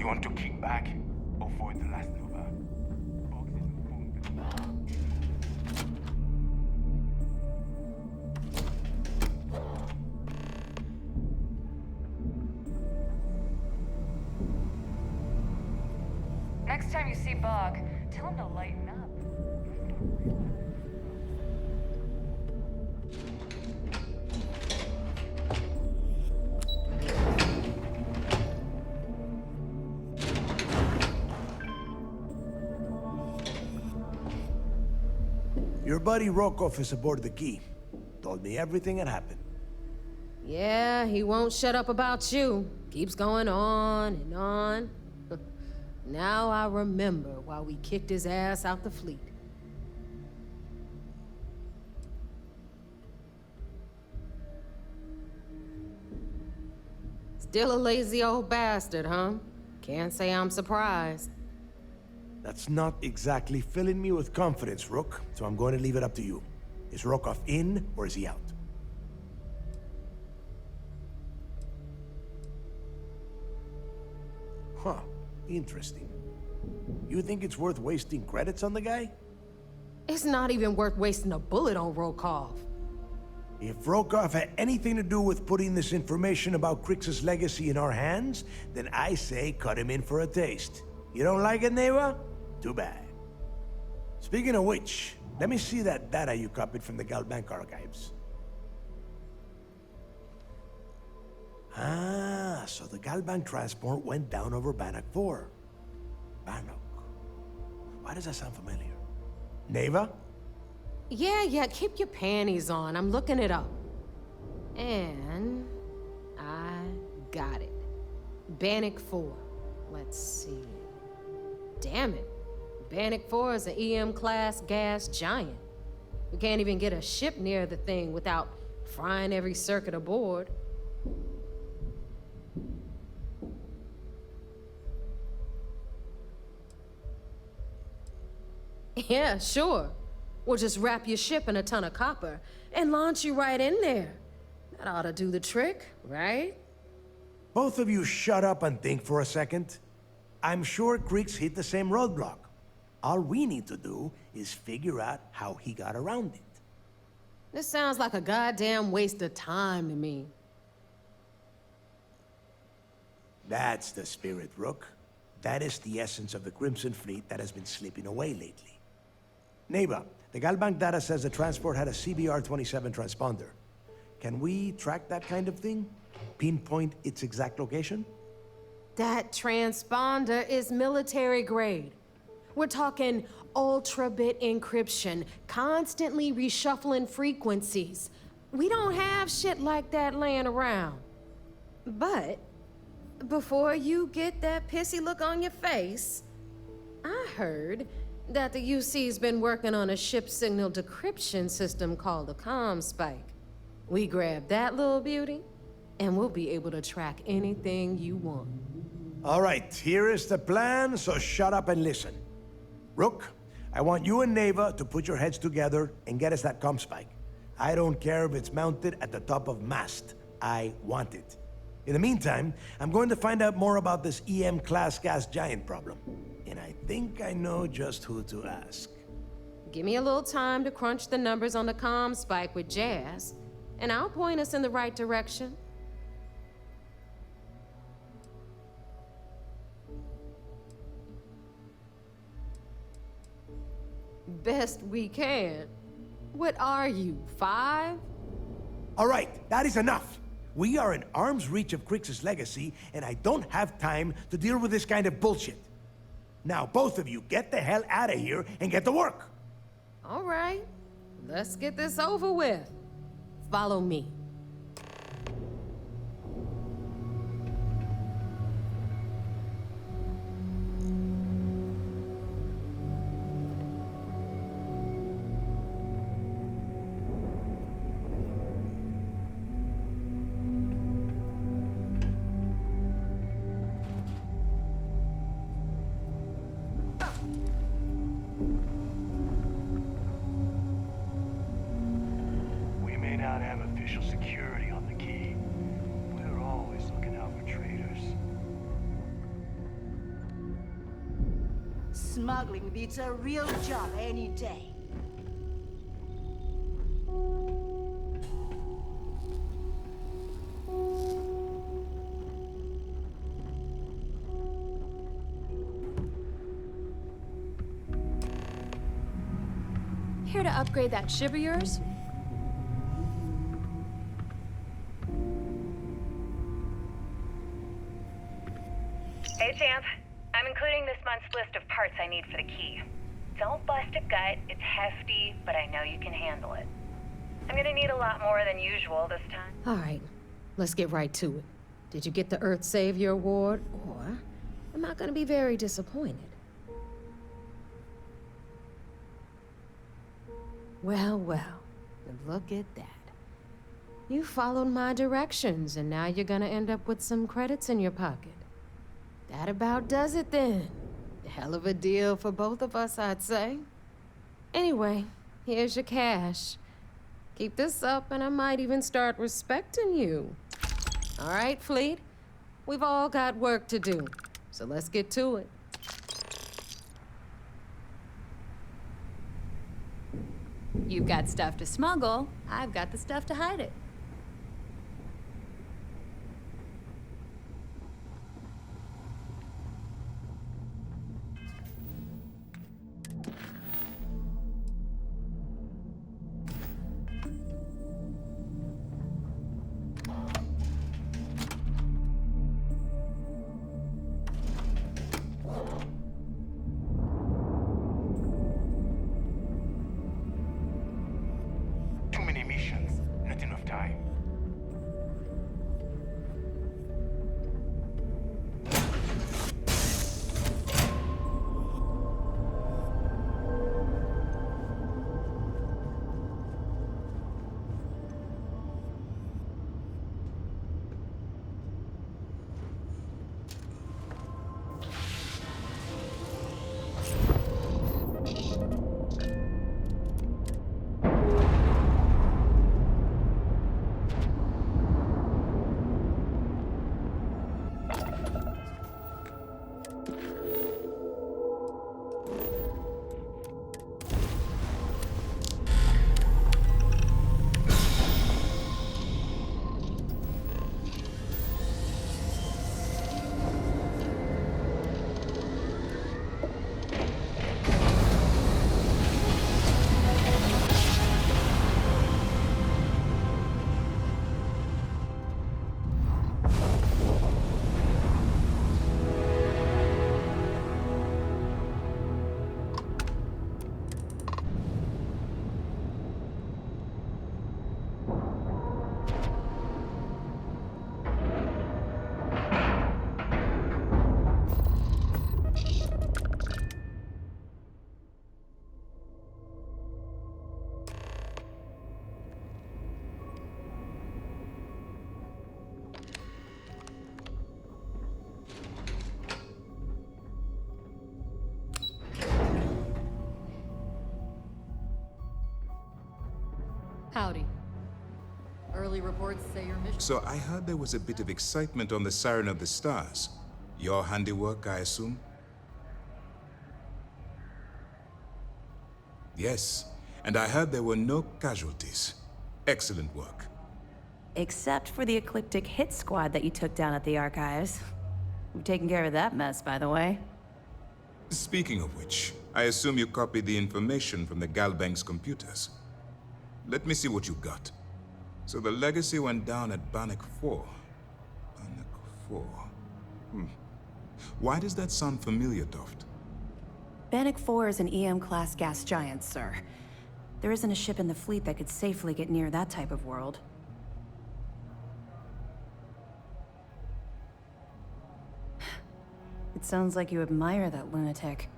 want to kick back? Avoid the last Nova. Next time you see Bog, tell him to lighten up. Your buddy Rokov is aboard the Key. Told me everything that happened. Yeah, he won't shut up about you. Keeps going on and on. Now I remember why we kicked his ass out the fleet. Still a lazy old bastard, huh? Can't say I'm surprised. That's not exactly filling me with confidence, Rook, so I'm going to leave it up to you. Is Rokov in, or is he out? Huh. Interesting. You think it's worth wasting credits on the guy? It's not even worth wasting a bullet on Rokov. If Rokov had anything to do with putting this information about Crix's legacy in our hands, then I say cut him in for a taste. You don't like it, Neva? Too bad. Speaking of which, let me see that data you copied from the Galbank archives. Ah, so the Galbank transport went down over Bannock 4. Bannock. Why does that sound familiar? Neva? Yeah, keep your panties on. I'm looking it up. And I got it. Bannock 4. Let's see. Damn it. Bannock 4 is an EM-class gas giant. We can't even get a ship near the thing without frying every circuit aboard. Yeah, sure. We'll just wrap your ship in a ton of copper and launch you right in there. That ought to do the trick, right? Both of you shut up and think for a second. I'm sure Crix hit the same roadblock. All we need to do is figure out how he got around it. This sounds like a goddamn waste of time to me. That's the spirit, Rook. That is the essence of the Crimson Fleet that has been slipping away lately. Neva, the Galbank data says the transport had a CBR-27 transponder. Can we track that kind of thing? Pinpoint its exact location? That transponder is military grade. We're talking ultra-bit encryption, constantly reshuffling frequencies. We don't have shit like that laying around. But before you get that pissy look on your face, I heard that the UC's been working on a ship signal decryption system called a comm spike. We grab that little beauty, and we'll be able to track anything you want. All right, here is the plan, so shut up and listen. Rook, I want you and Neva to put your heads together and get us that comm spike. I don't care if it's mounted at the top of mast. I want it. In the meantime, I'm going to find out more about this EM-class gas giant problem. And I think I know just who to ask. Give me a little time to crunch the numbers on the comm spike with Jazz, and I'll point us in the right direction. Best we can. What are you, 5? All right, that is enough. We are in arm's reach of Crix's legacy, and I don't have time to deal with this kind of bullshit. Now, both of you, get the hell out of here and get to work. All right, let's get this over with. Follow me. We may not have official security on the Key, Smuggling beats a real job any day. Here to upgrade that ship of yours? Hey, champ. I'm including this month's list of parts I need for the key. Don't bust a gut. It's hefty, but I know you can handle it. I'm gonna need a lot more than usual this time. All right, let's get right to it. Did you get the Earth Savior Award, or am I gonna be very disappointed? Well, well, look at that. You followed my directions, and now you're gonna end up with some credits in your pocket. That about does it then. Hell of a deal for both of us, I'd say. Anyway, here's your cash. Keep this up, and I might even start respecting you. All right, Fleet? We've all got work to do, so let's get to it. You've got stuff to smuggle. I've got the stuff to hide it. Too many missions, not enough time. Howdy. Early reports say your mission... So I heard there was a bit of excitement on the Siren of the Stars. Your handiwork, I assume? Yes, and I heard there were no casualties. Excellent work. Except for the eclectic hit squad that you took down at the archives. We've taken care of that mess, by the way. Speaking of which, I assume you copied the information from the Galbank's computers. Let me see what you got. So the legacy went down at Bannock 4. Bannock 4. Why does that sound familiar, Toft? Bannock 4 is an EM-class gas giant, sir. There isn't a ship in the fleet that could safely get near that type of world. It sounds like you admire that lunatic.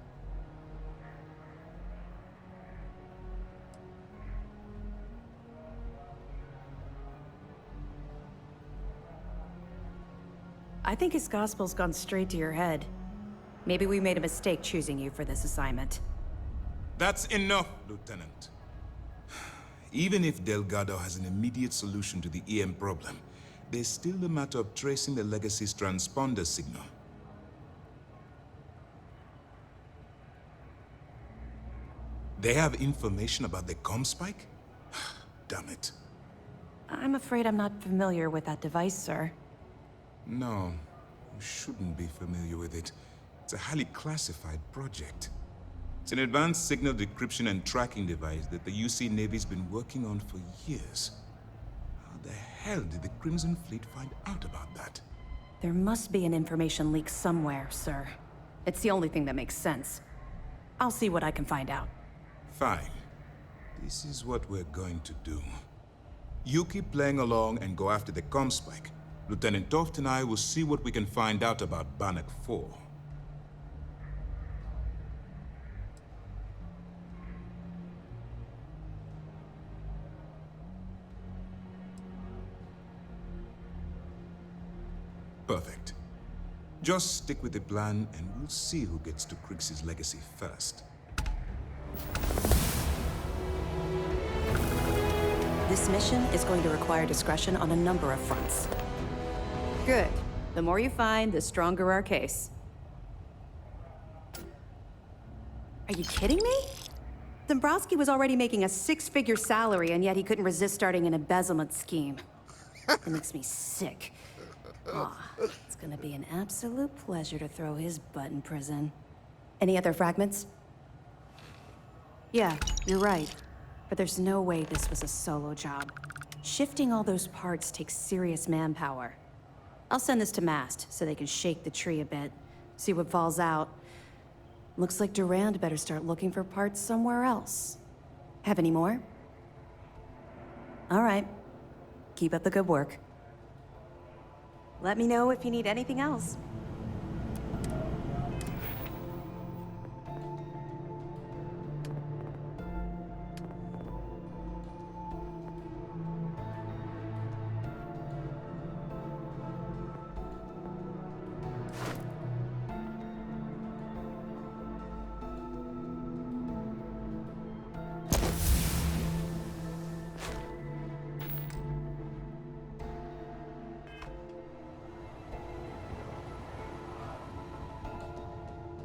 I think his gospel's gone straight to your head. Maybe we made a mistake choosing you for this assignment. That's enough, Lieutenant. Even if Delgado has an immediate solution to the EM problem, there's still the matter of tracing the legacy's transponder signal. They have information about the Comspike? Damn it. I'm afraid I'm not familiar with that device, sir. No, you shouldn't be familiar with it. It's a highly classified project. It's an advanced signal decryption and tracking device that the UC Navy's been working on for years. How the hell did the Crimson Fleet find out about that? There must be an information leak somewhere, sir. It's the only thing that makes sense. I'll see what I can find out. Fine. This is what we're going to do. You keep playing along and go after the Comspike. Lieutenant Toft and I will see what we can find out about Bannock 4. Perfect. Just stick with the plan and we'll see who gets to Krix's legacy first. This mission is going to require discretion on a number of fronts. Good. The more you find, the stronger our case. Are you kidding me? Dombrowski was already making a six-figure salary, and yet he couldn't resist starting an embezzlement scheme. It makes me sick. It's gonna be an absolute pleasure to throw his butt in prison. Any other fragments? Yeah, you're right. But there's no way this was a solo job. Shifting all those parts takes serious manpower. I'll send this to Mast so they can shake the tree a bit, see what falls out. Looks like Durand better start looking for parts somewhere else. Have any more? All right. Keep up the good work. Let me know if you need anything else.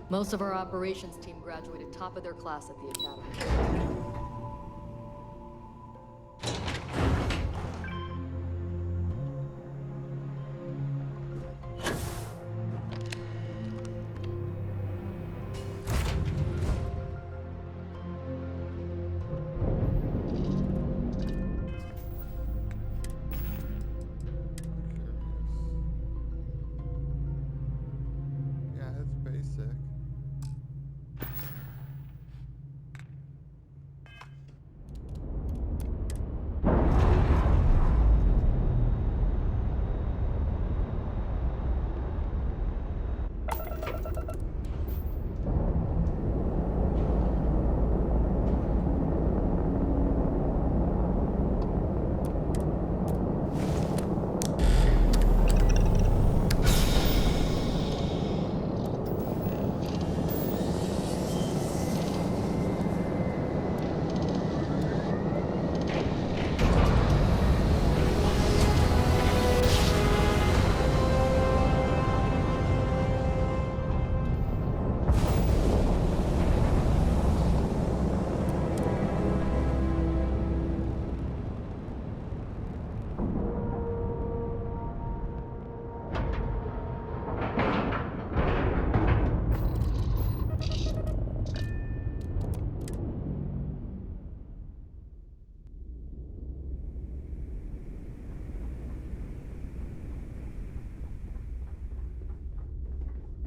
Most of our operations team graduated top of their class at the academy. Yeah, it's basic.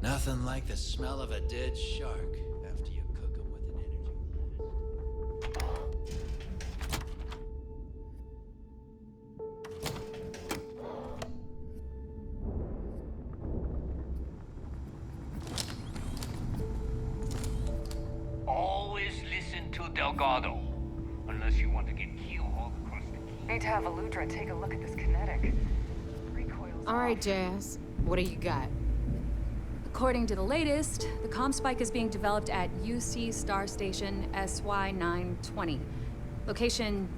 Nothing like the smell of a dead shark after you cook them with an energy blast. Always listen to Delgado. Unless you want to get keelhauled across the key. Need to have Aludra take a look at this kinetic. Recoil's All right, off. Jazz. What do you got? According to the latest, the Comspike is being developed at UC Star Station SY-920. Location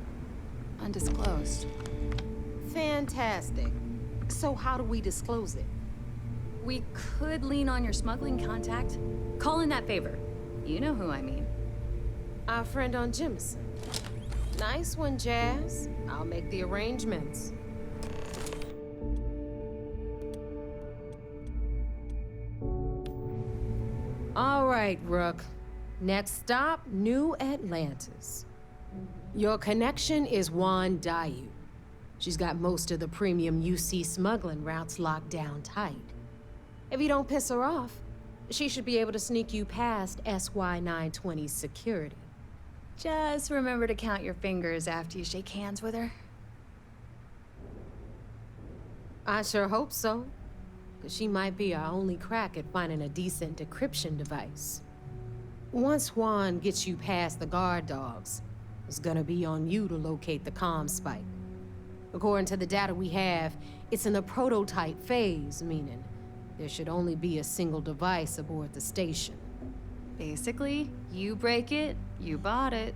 undisclosed. Fantastic. So how do we disclose it? We could lean on your smuggling contact. Call in that favor. You know who I mean. Our friend on Jimison. Nice one, Jazz. I'll make the arrangements. All right, Rook. Next stop, New Atlantis. Your connection is Juan Dayu. She's got most of the premium UC smuggling routes locked down tight. If you don't piss her off, she should be able to sneak you past SY-920's security. Just remember to count your fingers after you shake hands with her. I sure hope so. Because she might be our only crack at finding a decent decryption device. Once Juan gets you past the guard dogs, it's gonna be on you to locate the comm spike. According to the data we have, it's in the prototype phase, meaning there should only be a single device aboard the station. Basically, you break it, you bought it.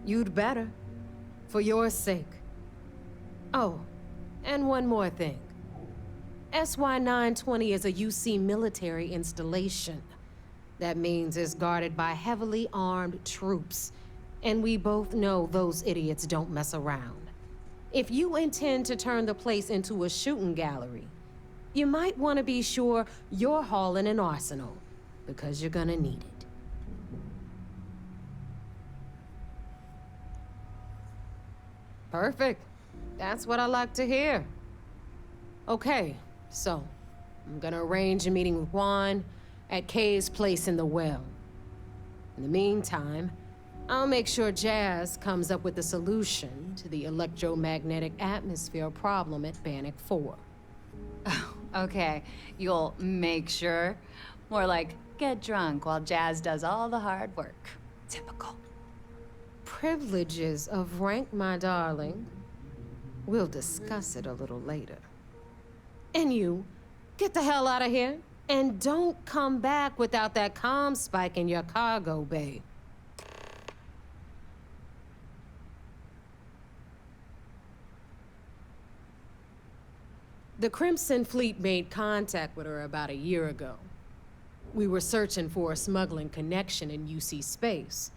You'd better. For your sake. Oh, and one more thing. SY-920 is a UC military installation. That means it's guarded by heavily armed troops. And we both know those idiots don't mess around. If you intend to turn the place into a shooting gallery, you might want to be sure you're hauling an arsenal, because you're gonna need it. Perfect. That's what I like to hear. Okay, so I'm gonna arrange a meeting with Juan at Kay's place in the well. In the meantime, I'll make sure Jazz comes up with a solution to the electromagnetic atmosphere problem at Bannock 4. Oh, okay. You'll make sure. More like, get drunk while Jazz does all the hard work. Typical. Privileges of rank, my darling. We'll discuss it a little later. And you, get the hell out of here. And don't come back without that comm spike in your cargo bay. The Crimson Fleet made contact with her about a year ago. We were searching for a smuggling connection in UC space,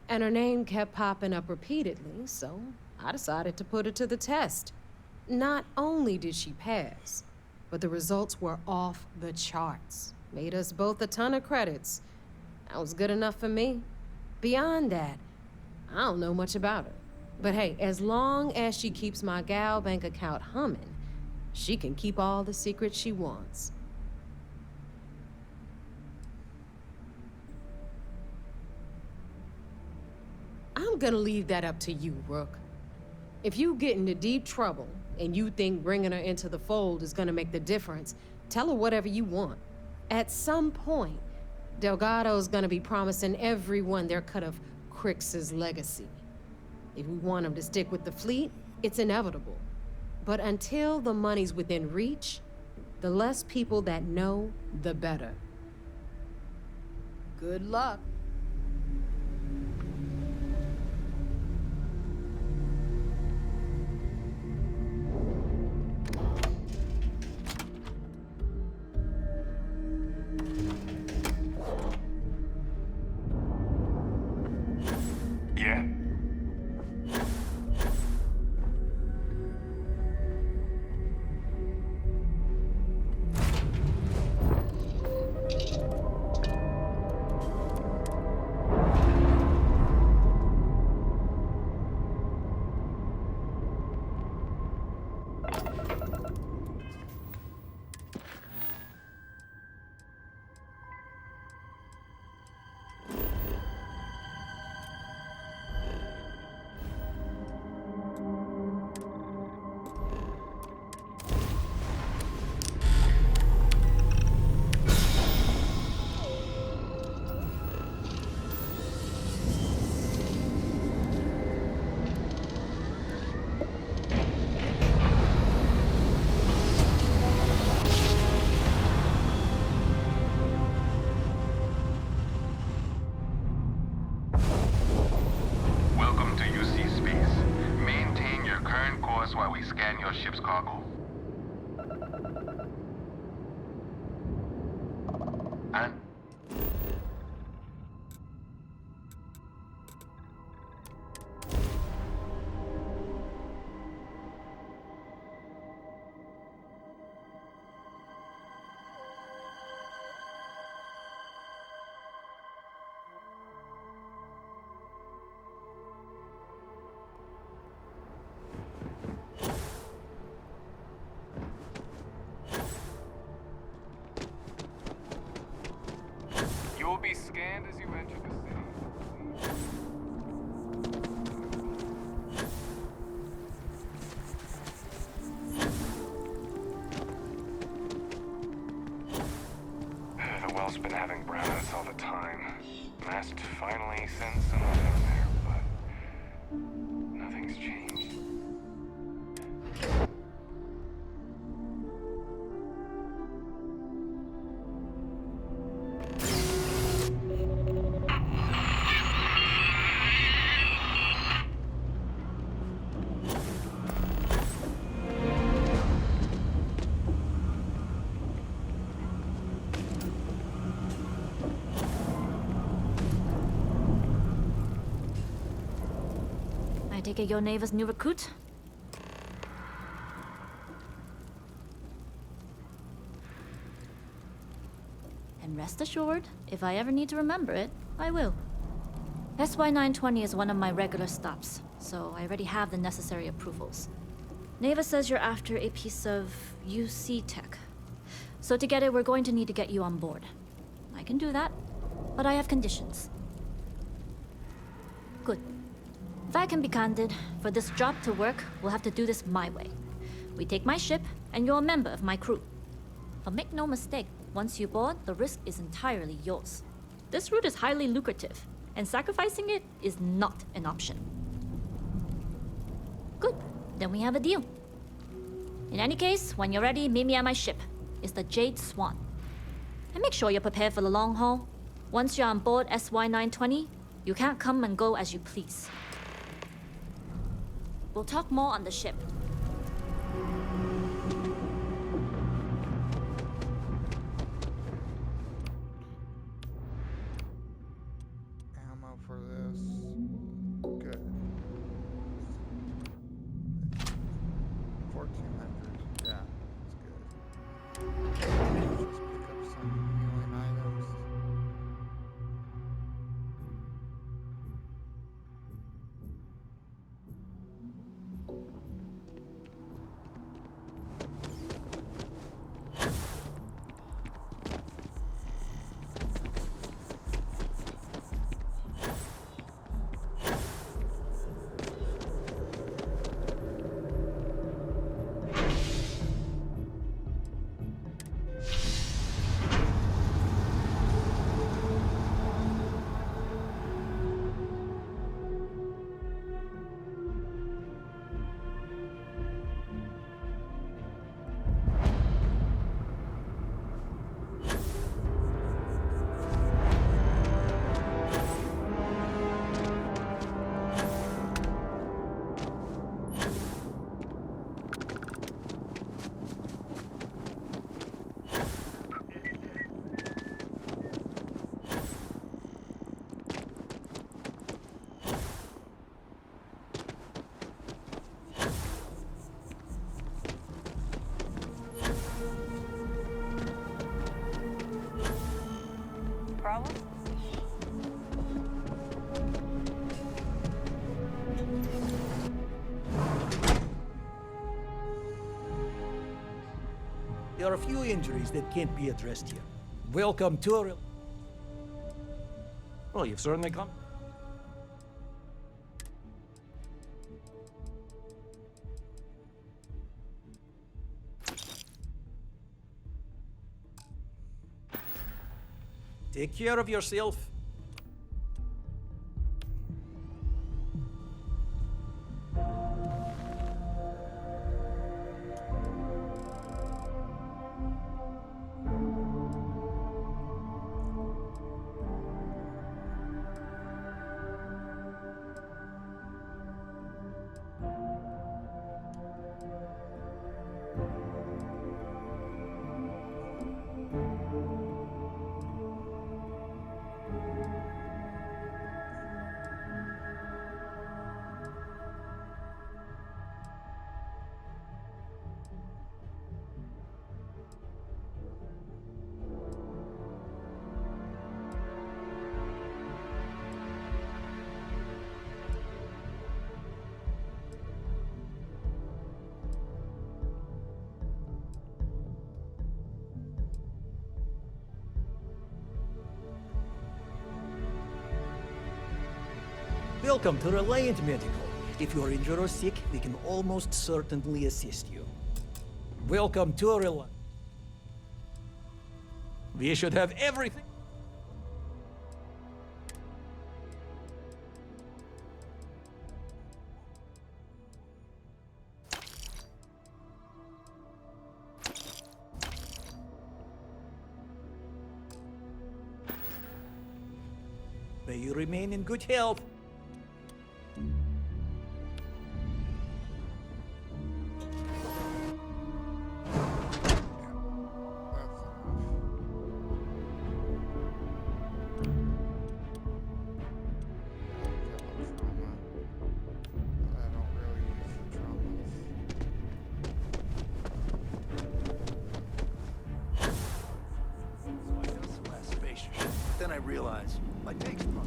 and her name kept popping up repeatedly, so I decided to put her to the test. Not only did she pass, but the results were off the charts. Made us both a ton of credits. That was good enough for me. Beyond that, I don't know much about her. But hey, as long as she keeps my gal bank account humming, she can keep all the secrets she wants. I'm gonna leave that up to you, Rook. If you get into deep trouble and you think bringing her into the fold is gonna make the difference, tell her whatever you want. At some point, Delgado's gonna be promising everyone their cut of Crix's legacy. If we want him to stick with the fleet, it's inevitable. But until the money's within reach, the less people that know, the better. Good luck. Yeah? Welcome to UC Space. Maintain your current course while we scan your ship's cargo. And You will be scanned as you enter the city. The well's been having brownouts all the time. Mast finally sent someone down there, but nothing's changed. I take it your neighbor's new recruit? And rest assured, if I ever need to remember it, I will. SY920 is one of my regular stops, so I already have the necessary approvals. Neva says you're after a piece of UC tech. So to get it, we're going to need to get you on board. I can do that, but I have conditions. Good. If I can be candid, for this job to work, we'll have to do this my way. We take my ship, and you're a member of my crew. But make no mistake, once you board, the risk is entirely yours. This route is highly lucrative, and sacrificing it is not an option. Good, then we have a deal. In any case, when you're ready, meet me at my ship. It's the Jade Swan. And make sure you're prepared for the long haul. Once you're on board SY920, you can't come and go as you please. We'll talk more on the ship. Ammo for this. Good. 1400. Yeah, that's good. Just pick up some healing items. Problem? There are a few injuries that can't be addressed here. Welcome to a... Well, you've certainly come. Take care of yourself. Welcome to Reliant Medical. If you're injured or sick, we can almost certainly assist you. Welcome to Reliant. We should have everything. May you remain in good health. Then I realized my take's wrong.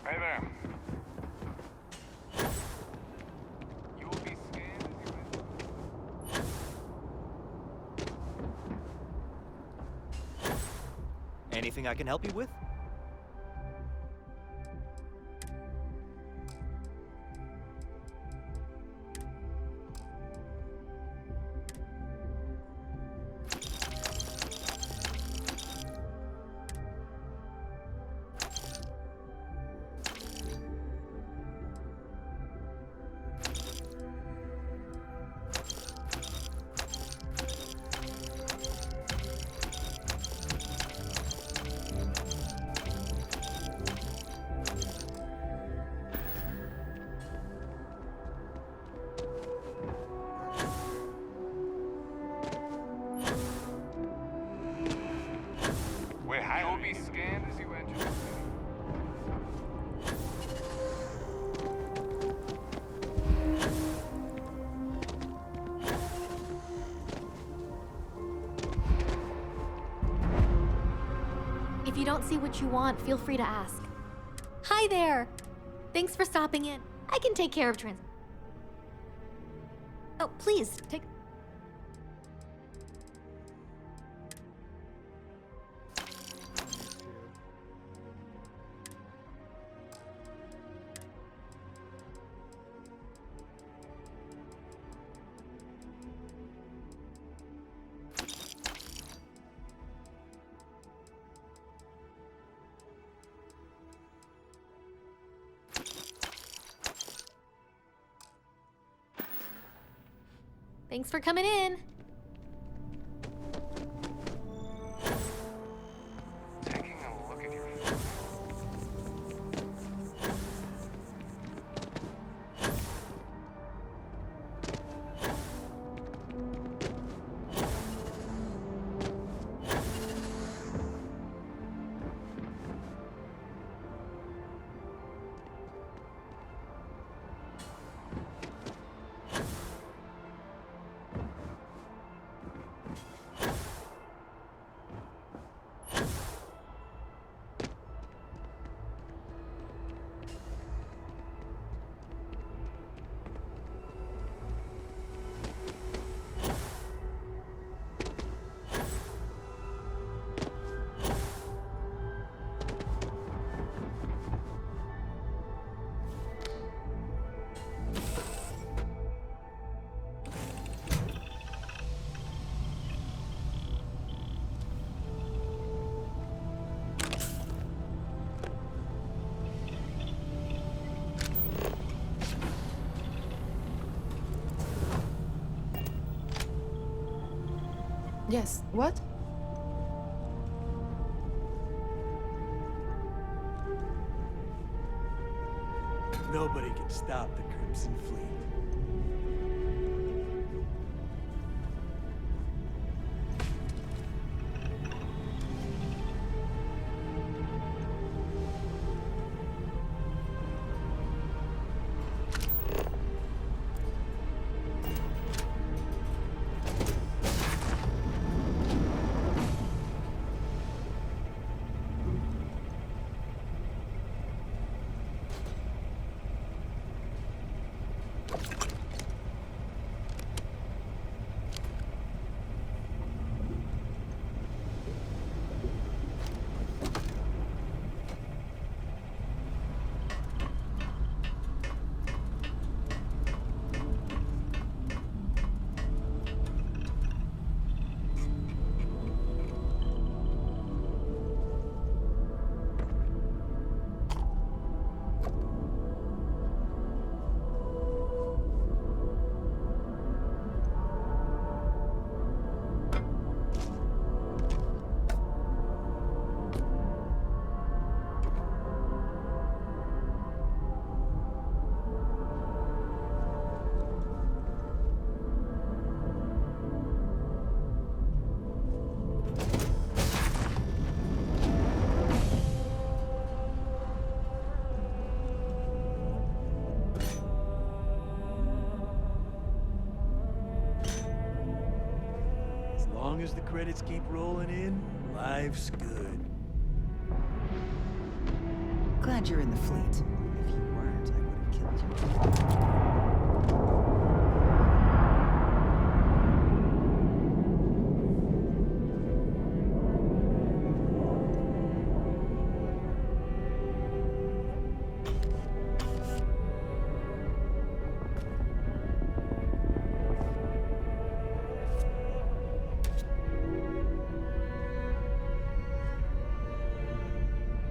Hey there. You will be scanned as you enter. Anything I can help you with? You will be scanned as you enter the city. If you don't see what you want, feel free to ask. Hi there! Thanks for stopping in. I can take care of Oh, please, take... Thanks for coming in. Taking a look at your phone. Yes, what? Nobody can stop the Crimson Fleet. As long as the credits keep rolling in, life's good. Glad you're in the fleet. If you weren't, I would have killed you.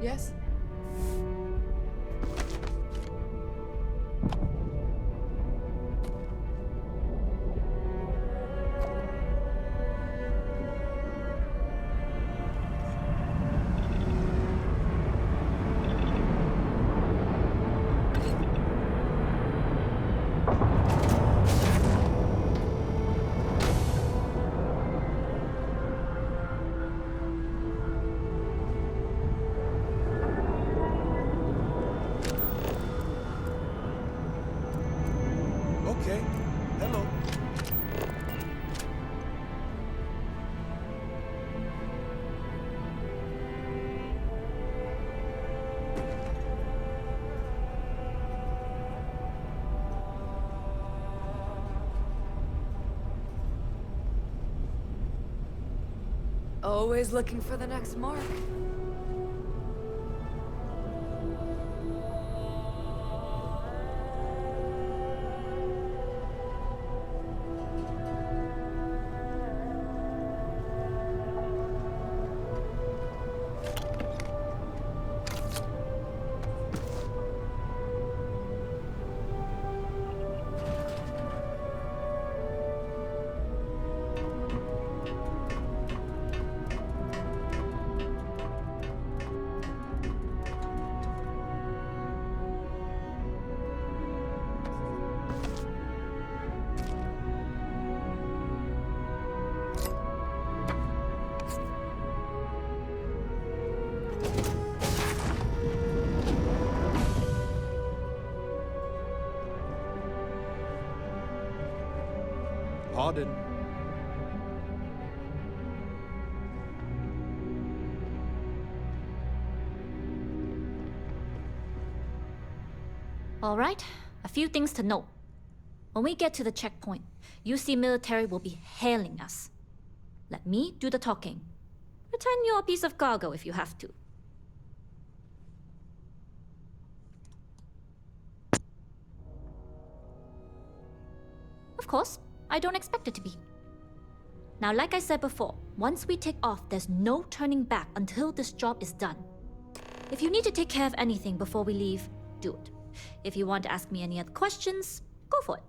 Yes? Okay. Hello. Always looking for the next mark. Pardon. All right, a few things to note. When we get to the checkpoint, UC military will be hailing us. Let me do the talking. Pretend you're a piece of cargo if you have to. Of course, I don't expect it to be. Now, like I said before, once we take off, there's no turning back until this job is done. If you need to take care of anything before we leave, do it. If you want to ask me any other questions, go for it.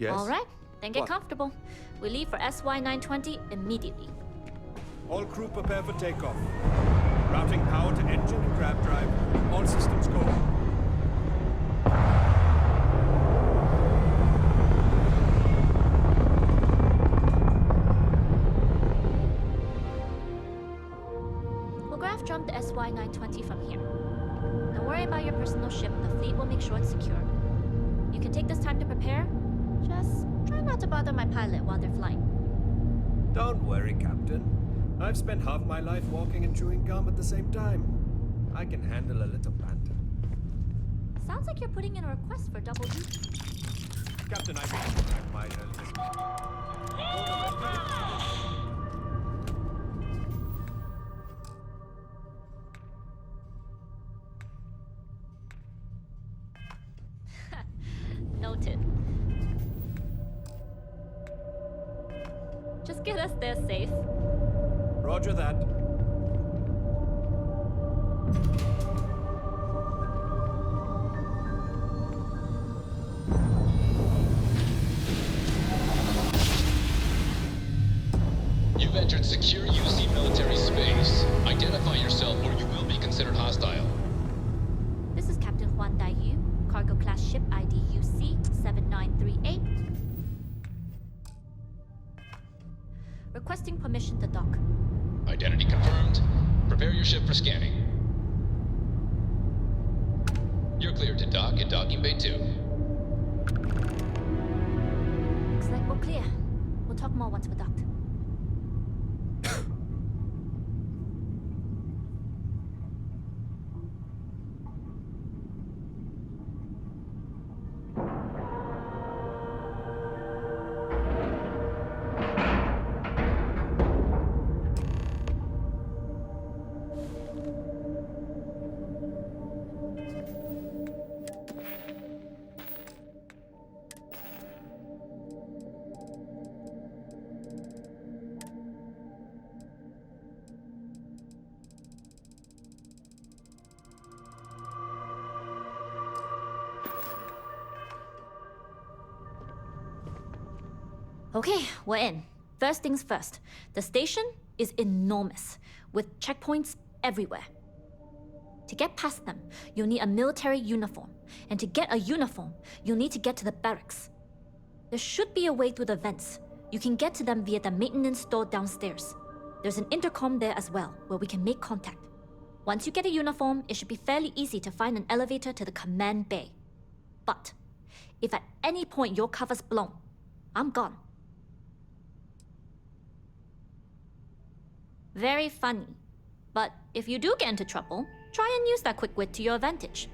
Yes? All right, then get What? comfortable. We leave for SY-920 immediately. All crew prepare for takeoff. Routing power to engine and grab drive. All systems go. We'll graph jump the SY-920 from here. Don't worry about your personal ship. The fleet will make sure it's secure. You can take this time to prepare. Just try not to bother my pilot while they're flying. Don't worry, Captain. I've spent half my life walking and chewing gum at the same time. I can handle a little banter. Sounds like you're putting in a request for double duty. Captain, I might Noted. Just get us there safe. Roger that. You've entered secure UC military space. Identify yourself or you will be considered hostile. This is Captain Huan Daiyu, cargo class ship ID UC-7938. Requesting permission to dock. Identity confirmed. Prepare your ship for scanning. You're cleared to dock at docking bay 2. Looks like we're clear. We'll talk more once we're docked. Okay, we're in. First things first. The station is enormous, with checkpoints everywhere. To get past them, you'll need a military uniform. And to get a uniform, you'll need to get to the barracks. There should be a way through the vents. You can get to them via the maintenance store downstairs. There's an intercom there as well, where we can make contact. Once you get a uniform, it should be fairly easy to find an elevator to the command bay. But if at any point your cover's blown, I'm gone. Very funny. But if you do get into trouble, try and use that quick wit to your advantage.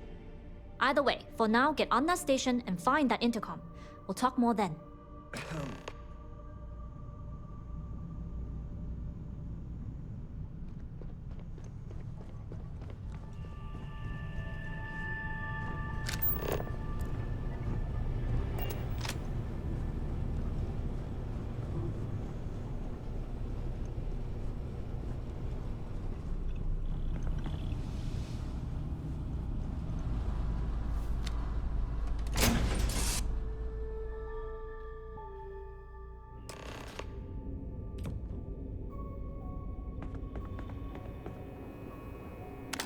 Either way, for now, get on that station and find that intercom. We'll talk more then.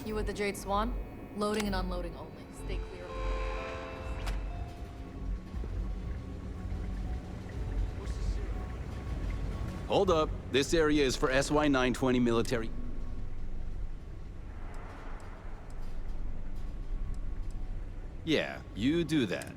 You with the Jade Swan? Loading and unloading only. Stay clear of the Hold up. This area is for SY-920 military. Yeah, you do that.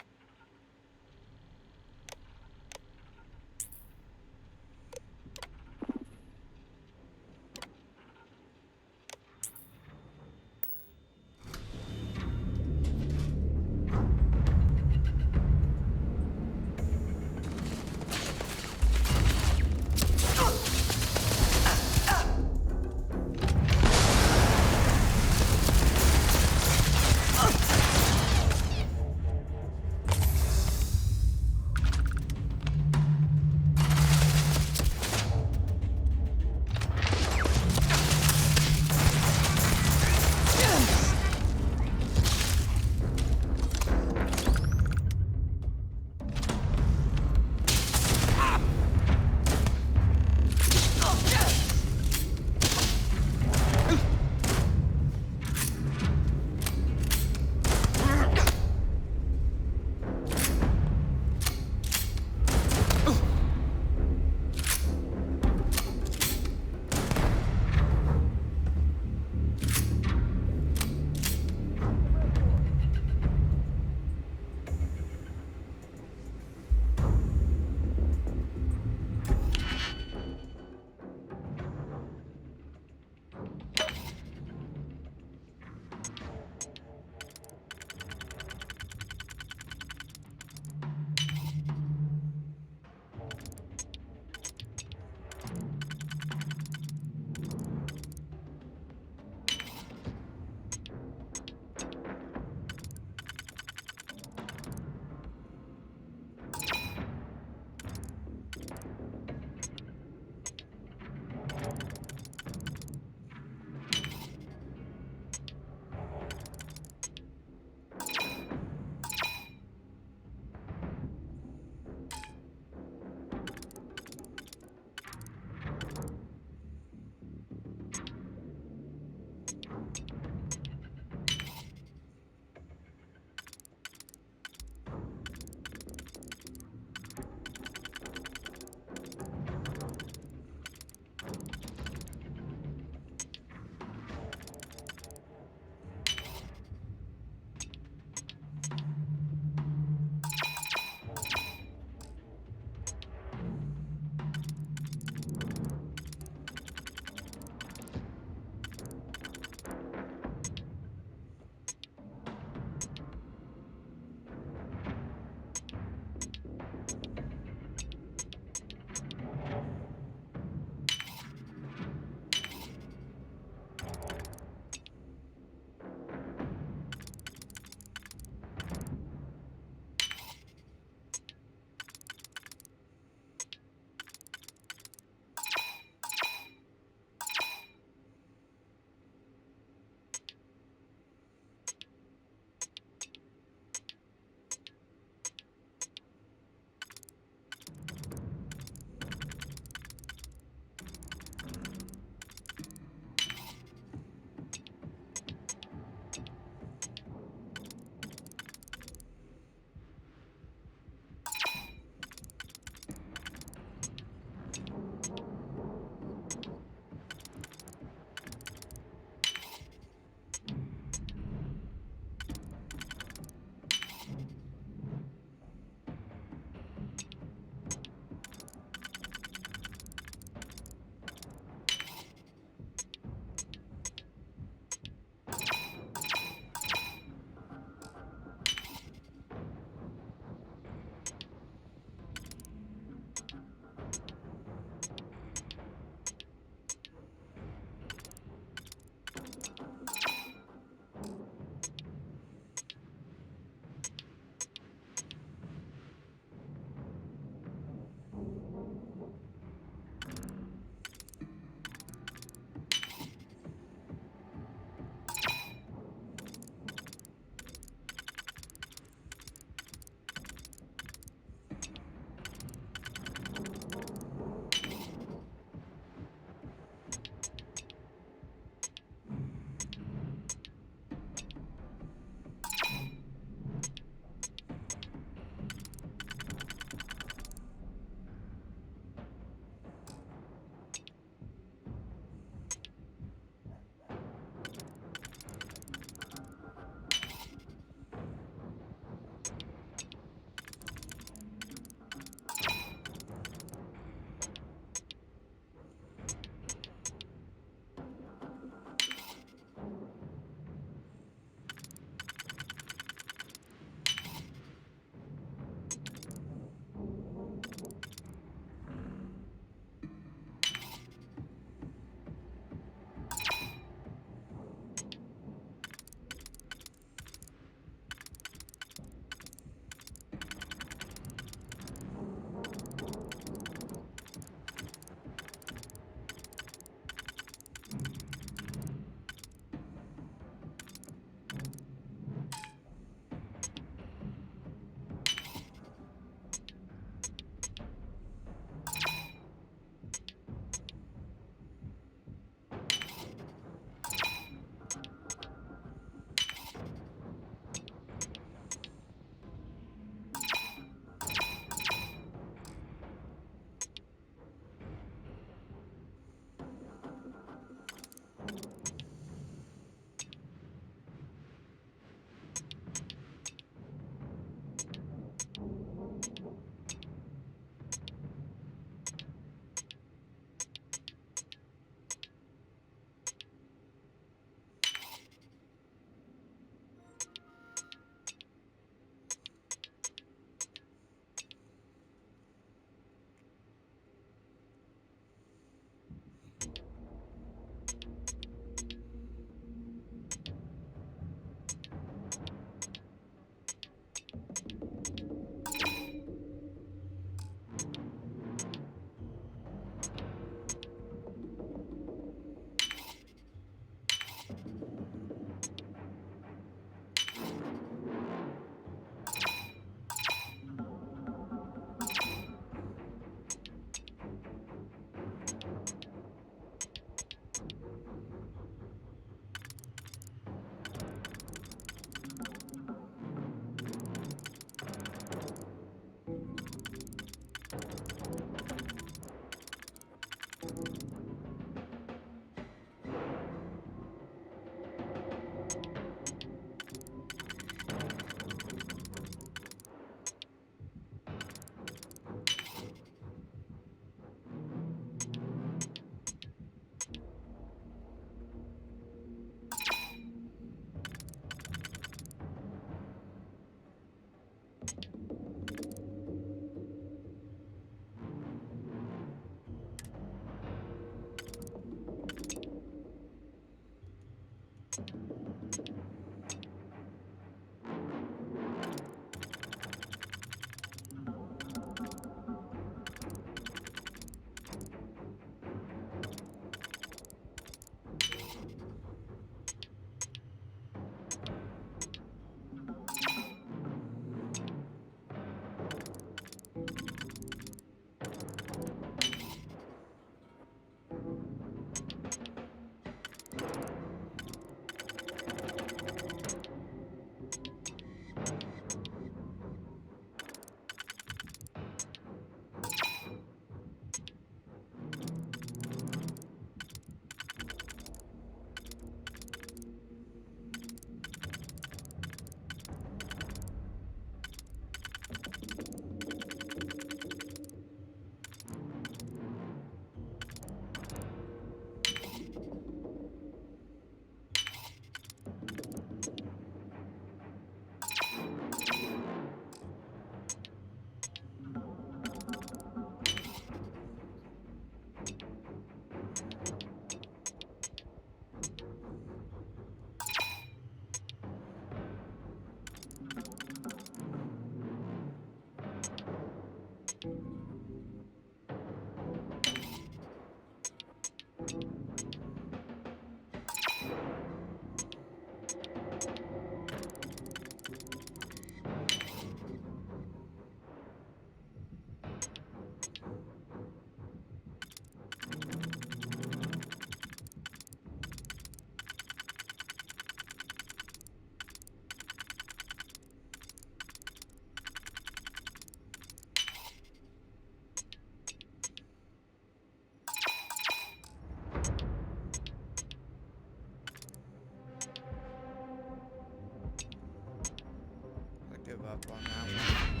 give up on that one.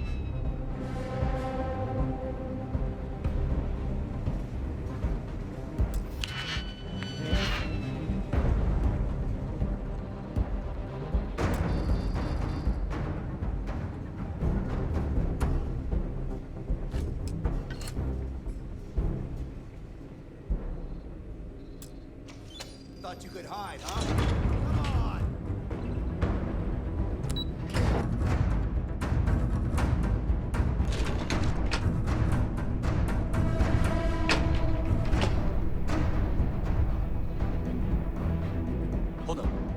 Thought you could hide, huh? Come on! Hold up.